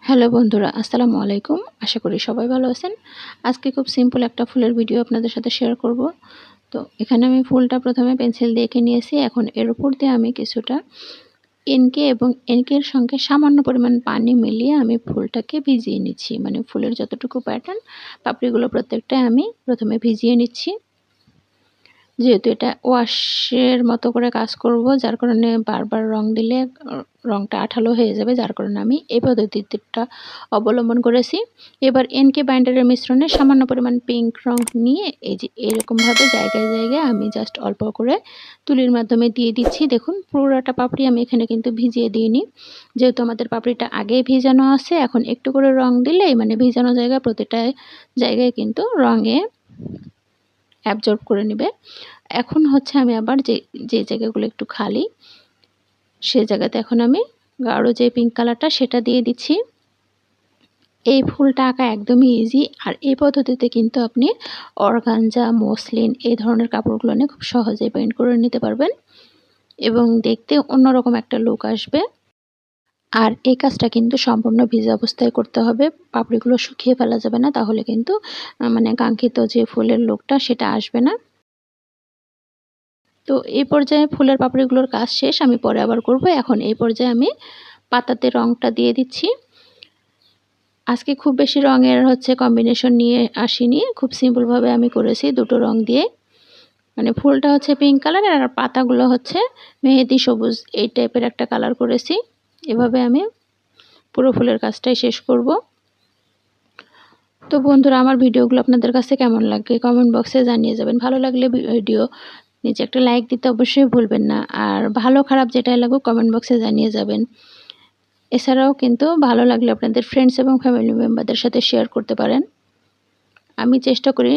Hello বন্ধুরা, আসসালামু আলাইকুম। আশা করি সবাই ভালো আছেন। আজকে খুব সিম্পল একটা ফুলের ভিডিও আপনাদের সাথে শেয়ার করব। তো এখানে আমি ফুলটা প্রথমে পেন্সিল দিয়ে এঁকে নিয়েছি। এখন এর উপর দিয়ে আমি কিছুটা এনকে এবং এনকের সঙ্গে সামান্য পরিমাণ পানি মিলিয়ে আমি ফুলটাকে ভিজিয়ে নিচ্ছি। মানে ফুলের যতটুকু প্যাটার্ন, পাপড়িগুলো প্রত্যেকটাই আমি প্রথমে ভিজিয়ে নিচ্ছি। যেহেতু এটা ওয়াশের মতো করে কাজ করব, যার কারণে বারবার রং দিলে রংটা আঠালো হয়ে যাবে, যার কারণে আমি এই পদ্ধতিটা অবলম্বন করেছি। এবার এনকে বাইন্ডারের মিশ্রণে সামান্য পরিমাণ পিঙ্ক রং নিয়ে এই যে এরকমভাবে জায়গায় জায়গায় আমি জাস্ট অল্প করে তুলির মাধ্যমে দিয়ে দিচ্ছি। দেখুন পুরোটা পাপড়ি আমি এখানে কিন্তু ভিজিয়ে দিইনি, যেহেতু আমাদের পাপড়িটা আগেই ভিজানো আছে। এখন একটু করে রং দিলেই মানে ভিজানো জায়গা প্রতিটা জায়গায় কিন্তু রঙে অ্যাবজর্ব করে নেবে। এখন হচ্ছে আমি আবার যে জায়গাগুলো একটু খালি সেই জায়গাতে এখন আমি গাঢ় যে পিঙ্ক কালারটা সেটা দিয়ে দিচ্ছি। এই ফুলটা আঁকা একদমই ইজি, আর এই পদ্ধতিতে কিন্তু আপনি অর্গানজা, মসলিন এই ধরনের কাপড়গুলো নিয়ে খুব সহজেই পেইন্ট করে নিতে পারবেন এবং দেখতে অন্যরকম একটা লুক আসবে। আর এই কাজটা কিন্তু সম্পূর্ণ ভিজা অবস্থায় করতে হবে, পাপড়িগুলো শুকিয়ে ফেলা যাবে না, তাহলে কিন্তু মানে কাঙ্ক্ষিত যে ফুলের লুকটা সেটা আসবে না। তো এই পর্যায়ে ফুলের পাপড়িগুলোর কাজ শেষ, আমি পরে আবার করব। এখন এই পর্যায়ে আমি পাতাতে রংটা দিয়ে দিচ্ছি। আজকে খুব বেশি রঙের কম্বিনেশন নিয়ে আসিনি, খুব সিম্পলভাবে আমি করেছি দুটো রং দিয়ে। মানে ফুলটা হচ্ছে পিঙ্ক কালারের আর পাতাগুলো হচ্ছে মেহেদি সবুজ এই টাইপের একটা কালার করেছি। এভাবে আমি পুরো ফুলের কাজটাই শেষ করব। তো বন্ধুরা, আমার ভিডিওগুলো আপনাদের কাছে কেমন লাগে কমেন্ট বক্সে জানিয়ে যাবেন। ভালো লাগলে ভিডিও নিচে একটা লাইক দিতে অবশ্যই ভুলবেন না, আর ভালো খারাপ যেটাই লাগুক কমেন্ট বক্সে জানিয়ে যাবেন। এছাড়াও কিন্তু ভালো লাগলে আপনাদের ফ্রেন্ডস এবং ফ্যামিলি মেম্বারদের সাথে শেয়ার করতে পারেন। আমি চেষ্টা করি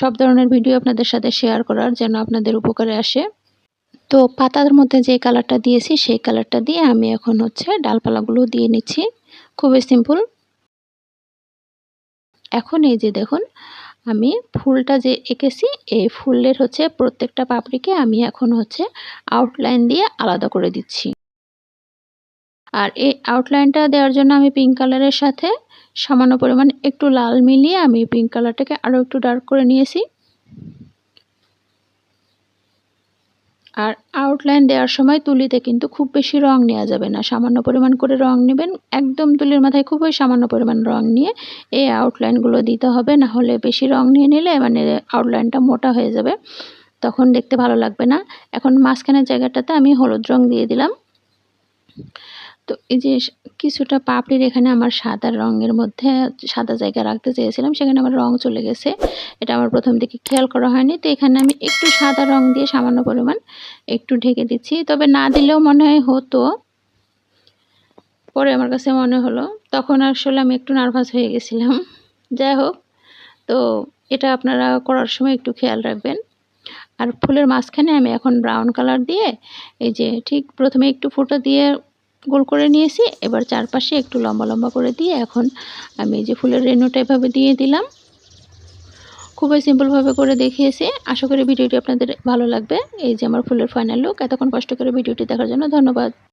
সব ধরনের ভিডিও আপনাদের সাথে শেয়ার করার, যেন আপনাদের উপকারে আসে। তো পাতার মধ্যে যে কালারটা দিয়েছি সেই কালারটা দিয়ে আমি এখন ডালপালাগুলো দিয়ে নিচ্ছি। খুবই সিম্পল। এখন এই যে দেখুন, আমি ফুলটা যে এঁকেছি এই ফুলের প্রত্যেকটা পাপড়িকে আমি এখন আউটলাইন দিয়ে আলাদা করে দিচ্ছি। আর এই আউটলাইনটা দেওয়ার জন্য আমি পিঙ্ক কালারের সাথে সামান্য পরিমাণ একটু লাল মিলিয়ে আমি পিঙ্ক কালারটাকে আরও একটু ডার্ক করে নিয়েছি। আর আউটলাইন দেওয়ার সময় তুলিতে কিন্তু খুব বেশি রং নেওয়া যাবে না, সামান্য পরিমাণ করে রং নেবেন। একদম তুলির মাথায় খুবই সামান্য পরিমাণ রং নিয়ে এই আউটলাইনগুলো দিতে হবে, না হলে বেশি রং নিয়ে নিলে মানে আউটলাইনটা মোটা হয়ে যাবে, তখন দেখতে ভালো লাগবে না। এখন মাঝখানের জায়গাটাতে আমি হলুদ রং দিয়ে দিলাম। তো এই যে কিছুটা পাপড়ির এখানে আমার সাদা রঙের মধ্যে সাদা জায়গা রাখতে চেয়েছিলাম, সেখানে আমার রং চলে গেছে। এটা আমার প্রথম দিকে খেয়াল করা হয়নি। তো এখানে আমি একটু সাদা রং দিয়ে সামান্য পরিমাণ একটু ঢেকে দিচ্ছি, তবে না দিলেও মনে হয় হতো, পরে আমার কাছে মনে হলো। তখন আসলে আমি একটু নার্ভাস হয়ে গেছিলাম। যাই হোক, তো এটা আপনারা করার সময় একটু খেয়াল রাখবেন। আর ফুলের মাঝখানে আমি এখন ব্রাউন কালার দিয়ে এই যে ঠিক প্রথমে একটু ফুটা দিয়ে গোল করে নিয়েছি, এবার চারপাশে একটু লম্বা লম্বা করে দিয়ে এখন আমি এই যে ফুলের রেণুটা এভাবে দিয়ে দিলাম। খুবই সিম্পলভাবে করে দেখিয়েছি। আশা করি ভিডিওটি আপনাদের ভালো লাগবে। এই যে আমার ফুলের ফাইনাল লুক। এতক্ষণ কষ্ট করে ভিডিওটি দেখার জন্য ধন্যবাদ।